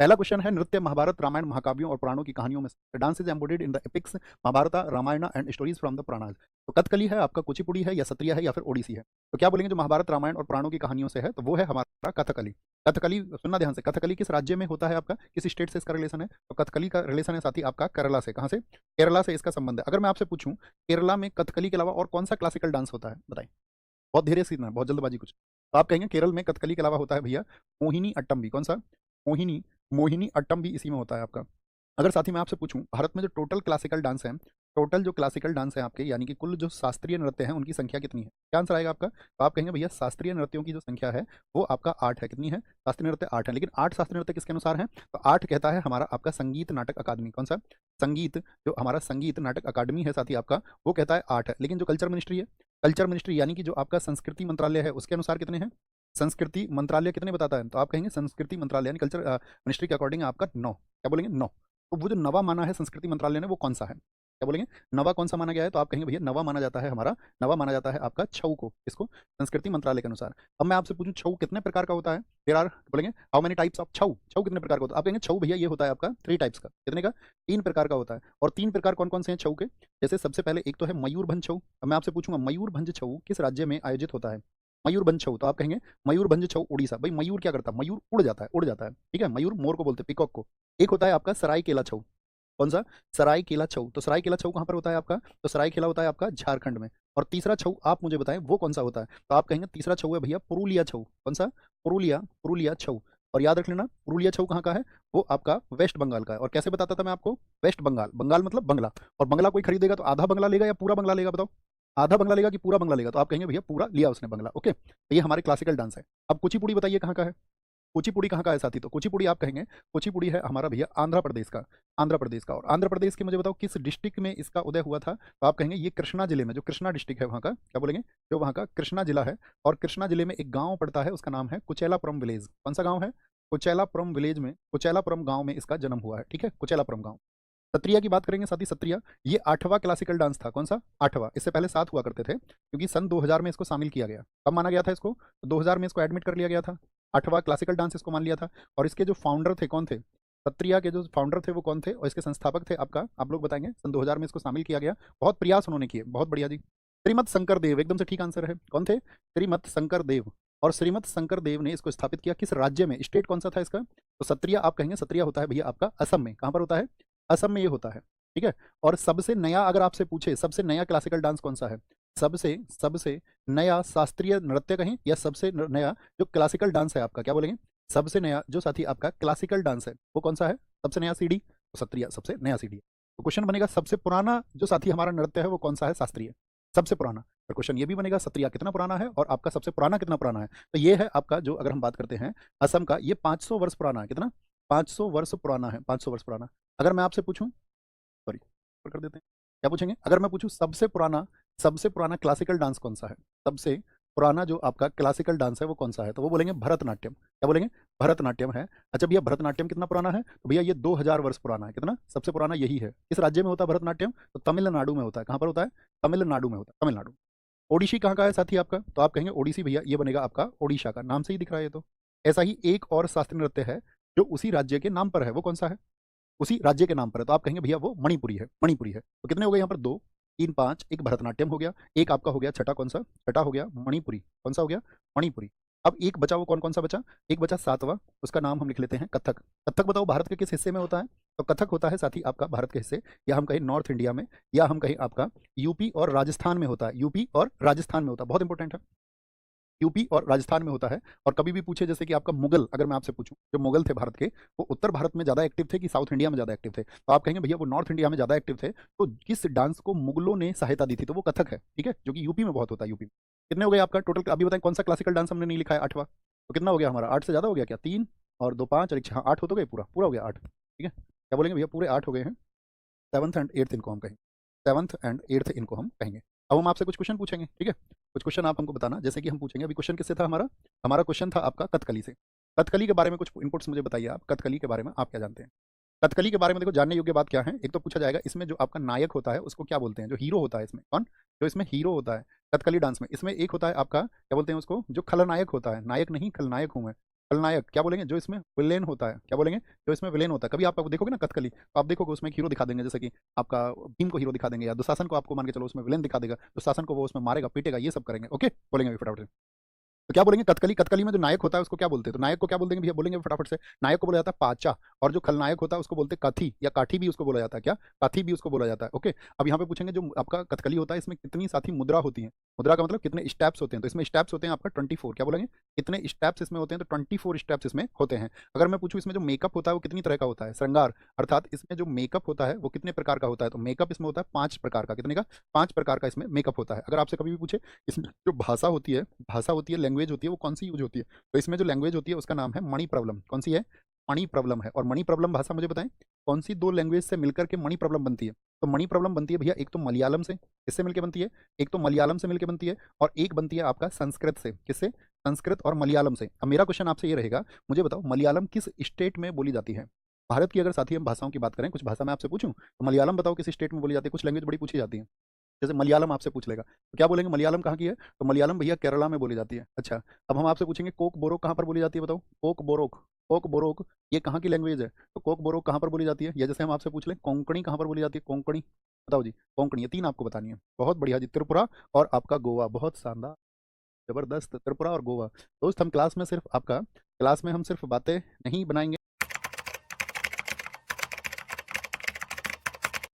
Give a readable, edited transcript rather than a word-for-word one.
पहला क्वेश्चन है, नृत्य महाभारत रामायण महाकाव्यों और पुराणों की कहानियों में dance is embodied in the epics Mahabharata Ramayana and stories from the Puranas. तो कथकली है आपका, कुचिपुड़ी है या सत्रिया है या फिर ओडिसी है। तो क्या बोलेंगे जो महाभारत रामायण और पुराणों की कहानियों से है, तो वो है हमारा कथकली। कथकली सुनना ध्यान से, कथकली किस राज्य में होता है आपका, किस स्टेट से इसका रिलेशन है, तो कथकली का रिलेशन है साथी आपका केरला से। कहाँ से? केरला से इसका संबंध है। अगर मैं आपसे पूछूं केरला में कथकली के अलावा और कौन सा क्लासिकल डांस होता है, बताइए। बहुत धीरे सीखना है, बहुत जल्दबाजी कुछ। तो आप कहेंगे केरल में कथकली के अलावा होता है भैया मोहिनी अट्टम भी। कौन सा? मोहिनी मोहिनी अट्टम भी इसी में होता है आपका। अगर साथी मैं आपसे पूछूं भारत में जो टोटल क्लासिकल डांस है, टोटल जो क्लासिकल डांस है आपके, यानी कि कुल जो शास्त्रीय नृत्य हैं उनकी संख्या कितनी है, क्या आंसर आएगा आपका? तो आप कहेंगे भैया शास्त्रीय नृत्यों की जो संख्या है वो आपका 8 है। कितनी है? शास्त्रीय नृत्य 8 है। लेकिन 8 शास्त्रीय नृत्य किसके अनुसार है, तो 8 कहता है हमारा आपका संगीत नाटक अकादमी। कौन सा? संगीत, जो हमारा संगीत नाटक अकादमी है साथी आपका, वो कहता है 8 है। लेकिन जो कल्चर मिनिस्ट्री है, कल्चर मिनिस्ट्री यानी कि जो आपका संस्कृति मंत्रालय है, उसके अनुसार कितने हैं? संस्कृति मंत्रालय कितने बताता है, तो आप कहेंगे संस्कृति मंत्रालय यानी कल्चर मिनिस्ट्री के अकॉर्डिंग आपका 9। क्या बोलेंगे? 9। तो वो जो नवा माना है संस्कृति मंत्रालय ने, वो कौन सा है? क्या बोलेंगे? नवा कौन सा माना गया है, तो आप कहेंगे भैया नवा माना जाता है हमारा, नवा माना जाता है आपका छऊ को। इसको संस्कृति मंत्रालय के अनुसार। अब मैं आपसे पूछूं छऊ कितने प्रकार का होता है, देयर आर, बोलेंगे हाउ मेनी टाइप्स ऑफ छऊ, छऊ कितने प्रकार का होता है, आप कहेंगे छऊ भैया ये होता है आपका 3 टाइप्स का। कितने का? 3 प्रकार का होता है। और 3 प्रकार कौन कौन से हैं छऊ के? जैसे सबसे पहले एक तो है मयूरभंज छऊ। अब मैं आपसे पूछूंगा मयूरभंज छऊ किस राज्य में आयोजित होता है? मयूरभंज छऊ, तो आप कहेंगे मयूरभंज छऊ उड़ीसा। भाई मयूर क्या करता है? मयूर उड़ जाता है, उड़ जाता है, ठीक है। मयूर मोर को बोलते हैं, पिकॉक को। एक होता है आपका सरायकेला छऊ। कौन सा? सरायकेला छऊ। तो सरायकेला छऊ कहाँ पर होता है आपका, तो सरायकेला होता है आपका झारखंड में। और तीसरा छऊ आप मुझे बताएं वो कौन सा होता है, तो आप कहेंगे तीसरा छऊ है भैया पुरुलिया छऊ। कौन सा? पुरुलिया, पुरुलिया छऊ। और याद रख लेना पुरुलिया छऊ कहाँ का है, वो आपका वेस्ट बंगाल का है। और कैसे बताता था मैं आपको? वेस्ट बंगाल, बंगाल मतलब बंगला। और बंगला कोई खरीदेगा तो आधा बंगला लेगा या पूरा बंगला लेगा, बताओ? आधा बंगला लेगा कि पूरा बंगला लेगा, तो आप कहेंगे भैया पूरा लिया उसने बंगला। ओके, तो ये हमारे क्लासिकल डांस है। अब कुचिपुड़ी बताइए कहाँ का है, कुचिपुड़ी कहाँ का है साथी, तो कुचिपुड़ी आप कहेंगे कुचिपुड़ी है हमारा भैया आंध्र प्रदेश का, आंध्र प्रदेश का। और आंध्र प्रदेश के मुझे बताओ किस डिस्ट्रिक्ट में इसका उदय हुआ था, तो आप कहेंगे ये कृष्णा जिले में, जो कृष्णा डिस्ट्रिक्ट है वहाँ का, क्या बोलेंगे, जो वहाँ का कृष्णा जिला है। और कृष्णा जिले में एक गाँव पड़ता है, उसका नाम है कुचेलापुरम विलेज। कौन सा गाँव है? कुचेलापुरम विलेज में, कुचेलापुरम गाँव में इसका जन्म हुआ है, ठीक है, कुचेलापुरम गाँव। सत्रिया की बात करेंगे साथी, सत्रिया ये 8वां क्लासिकल डांस था। कौन सा? 8वां। इससे पहले 7 हुआ करते थे, क्योंकि सन 2000 में इसको शामिल किया गया। कब माना गया था इसको? 2000 में इसको एडमिट कर लिया गया था। 8वां क्लासिकल डांस इसको मान लिया था। और इसके जो फाउंडर थे कौन थे, सत्रिया के जो फाउंडर थे वो कौन थे, और इसके संस्थापक थे आपका, आप लोग बताएंगे। सन 2000 में इसको शामिल किया गया, बहुत प्रयास उन्होंने किए, बहुत बढ़िया जी। श्रीमद शंकर देव, एकदम से ठीक आंसर है। कौन थे? श्रीमद शंकर देव। और श्रीमद शंकर देव ने इसको स्थापित किया किस राज्य में, स्टेट कौन सा था इसका, तो सत्रिया आप कहेंगे सत्रिया होता है भैया आपका असम में। कहाँ पर होता है? असम में ये होता है, ठीक है। और सबसे नया अगर आपसे पूछे सबसे नया क्लासिकल डांस कौन सा है, सबसे सबसे नया शास्त्रीय नृत्य कहें या सबसे नया जो क्लासिकल डांस है आपका, क्या बोलेंगे? सबसे नया जो साथी आपका क्लासिकल डांस है वो कौन सा है, सबसे नया सीडी, तो सत्रिया सबसे नया सीडी है। तो क्वेश्चन बनेगा सबसे पुराना जो साथी हमारा नृत्य है वो कौन सा है, शास्त्रीय, सबसे पुराना। तो क्वेश्चन ये भी बनेगा सत्रिया कितना पुराना है और आपका सबसे पुराना कितना पुराना है। तो ये है आपका जो, अगर हम बात करते हैं असम का, ये 500 वर्ष पुराना है। कितना? 500 वर्ष पुराना है, 500 वर्ष पुराना। अगर मैं आपसे पूछूं, सॉरी कर देते हैं, क्या पूछेंगे, अगर मैं पूछूं सबसे पुराना क्लासिकल डांस कौन सा है, सबसे पुराना जो आपका क्लासिकल डांस है वो कौन सा है, तो वो बोलेंगे भरतनाट्यम। क्या बोलेंगे? भरतनाट्यम है। अच्छा भैया भरतनाट्यम कितना पुराना है, तो भैया ये 2000 वर्ष पुराना है। कितना? सबसे पुराना यही है। किस राज्य में होता है भरतनाट्यम, तो तमिलनाडु में होता है। कहाँ पर होता है? तमिलनाडु में होता है, तमिलनाडु। ओडिसी कहाँ का है साथी आपका, तो आप कहेंगे ओडिसी भैया ये बनेगा आपका ओडिशा का, नाम से ही दिख रहा है ये तो। ऐसा ही एक और शास्त्रीय नृत्य है जो उसी राज्य के नाम पर है, वो कौन सा है, उसी राज्य के नाम पर है, तो आप कहेंगे भैया वो मणिपुरी है, मणिपुरी है। तो कितने हो गए यहाँ पर, 2 3 5, एक भरतनाट्यम हो गया, एक आपका हो गया छठा, कौन सा, छठा हो गया मणिपुरी। कौन सा हो गया? मणिपुरी। अब एक बचा, वो कौन कौन सा बचा, एक बचा 7वां, उसका नाम हम लिख लेते हैं कथक। कथक बताओ भारत के किस हिस्से में होता है, तो कथक होता है साथी आपका भारत के हिस्से, या हम कहें नॉर्थ इंडिया में, या हम कहें आपका यूपी और राजस्थान में होता है, यूपी और राजस्थान में होता है, बहुत इंपॉर्टेंट है, यूपी और राजस्थान में होता है। और कभी भी पूछे जैसे कि आपका मुगल, अगर मैं आपसे पूछूं जो मुगल थे भारत के, वो उत्तर भारत में ज़्यादा एक्टिव थे कि साउथ इंडिया में ज़्यादा एक्टिव थे, तो आप कहेंगे भैया वो नॉर्थ इंडिया में ज़्यादा एक्टिव थे। तो किस डांस को मुगलों ने सहायता दी थी, तो वो कथक है, ठीक है, जो कि यूपी में बहुत होता है, यूपी में। कितने हो गए आपका टोटल, अभी बताएं कौन सा क्लासिकल डांस हमने नहीं लिखा है, 8वां, तो कितना हो गया हमारा, 8 से ज़्यादा हो गया क्या, 3 और 2 5 और 1 6, 8 हो तो गए, पूरा पूरा हो गया 8, ठीक है। क्या बोलेंगे भैया, पूरे 8 हो गए हैं। 7th एंड 8th इनको हम कहेंगे, 7th एंड 8th इनको हम कहेंगे। अब हम आपसे कुछ क्वेश्चन पूछेंगे, ठीक है, कुछ क्वेश्चन आप हमको बताना, जैसे कि हम पूछेंगे, अभी क्वेश्चन किससे था हमारा, हमारा क्वेश्चन था आपका कथकली से। कथकली के बारे में कुछ इनपुट्स मुझे बताइए, आप कथकली के बारे में आप क्या जानते हैं। कथकली के बारे में देखो जानने योग्य बात क्या है, एक तो पूछा जाएगा इसमें जो आपका नायक होता है उसको क्या बोलते हैं, जो हीरो होता है इसमें, कौन, जो इसमें हीरो होता है कथकली डांस में, इसमें एक होता है आपका क्या बोलते हैं उसको, जो खलनायक होता है, नायक नहीं खलनायक हूँ मैं, खलनायक क्या बोलेंगे, जो इसमें विलेन होता है, क्या बोलेंगे, जो इसमें विलेन होता है। कभी आप देखोगे ना कथकली, तो आप देखोगे उसमें एक हीरो दिखा देंगे, जैसे कि आपका भीम को हीरो दिखा देंगे, या दुशासन को आपको मान के चलो उसमें विलेन दिखा देगा, दुशासन को वो उसमें मारेगा पीटेगा, ये सब करेंगे। ओके, बोलेंगे अभी फटाफट से। तो क्या बोलेंगे, कथकली, कथकली में जो नायक होता है उसको क्या बोलते हैं, तो नायक को क्या बोल देंगे भैया, बोलेंगे फटाफट से। नायक को बोला जाता है पाचा, और जो खलनायक होता है उसको बोलते हैं कथी, या काठी भी उसको बोला जाता है, क्या, काठी भी उसको बोला जाता है। ओके, अब यहाँ पे पूछेंगे जो आपका कथकली होता है इसमें कितनी साथी मुद्रा होती है, मुद्रा का मतलब कितने स्टेप्स होते हैं, तो इसमें स्टेप्स होते हैं आपका 24, क्या बोलेंगे, कितने स्टेप्स इसमें होते हैं, तो 24 स्टेप्स इसमें होते हैं। अगर मैं पूछूं इसमें जो मेकअप होता है वो कितनी तरह का होता है, श्रृंगार, अर्थात इसमें जो मेकअप होता है वो कितने प्रकार का होता है, तो मेकअप इसमें होता है 5 प्रकार का, कितने का, 5 प्रकार का इसमें मेकअप होता है। अगर आपसे कभी भी पूछे इसमें जो भाषा होती है, लैंग्वेज होती है, वो कौन सी यूज होती है, तो इसमें जो लैंग्वेज होती है उसका नाम है मणि प्रबलम। कौन सी है, मणि प्रबलम है। और मणि प्रबलम भाषा मुझे बताएं कौन सी 2 लैंग्वेज से मिलकर के मणि प्रबलम बनती है, तो मणि प्रबलम बनती है भैया एक तो मलयालम से, किससे मिलकर बनती है, एक तो मलयालम से मिलकर बनती है, और एक बनती है आपका संस्कृत से, किससे, संस्कृत और मलयालम से। अब मेरा क्वेश्चन आपसे ये रहेगा, मुझे बताओ मलयालम किस स्टेट में बोली जाती है, भारत की अगर साथी हम भाषाओं की बात करें, कुछ भाषा मैं आपसे पूछूं, तो मलयालम बताओ किस स्टेट में बोली जाती है, कुछ लैंग्वेज बड़ी पूछी जाती है, जैसे मलयालम आपसे पूछ लेगा तो क्या बोलेंगे, मलयालम कहाँ की है, तो मलयालम भैया केरला में बोली जाती है। अच्छा, अब हम आपसे पूछेंगे कोक बोरोक कहाँ पर बोली जाती है, बताओ, कोक बोरोक, कोक बोरोक ये कहाँ की लैंग्वेज है, तो कोक बोरोक कहाँ पर बोली जाती है, या जैसे हम आपसे पूछ लें कोंकणी कहाँ पर बोली जाती है, कोंकणी, बताओ जी, कोंकणी, ये 3 आपको बतानी है। बहुत बढ़िया जी, त्रिपुरा और आपका गोवा, बहुत शानदार, जबरदस्त, त्रिपुरा और गोवा। दोस्त हम क्लास में सिर्फ आपका, क्लास में हम सिर्फ बातें नहीं बनाएंगे,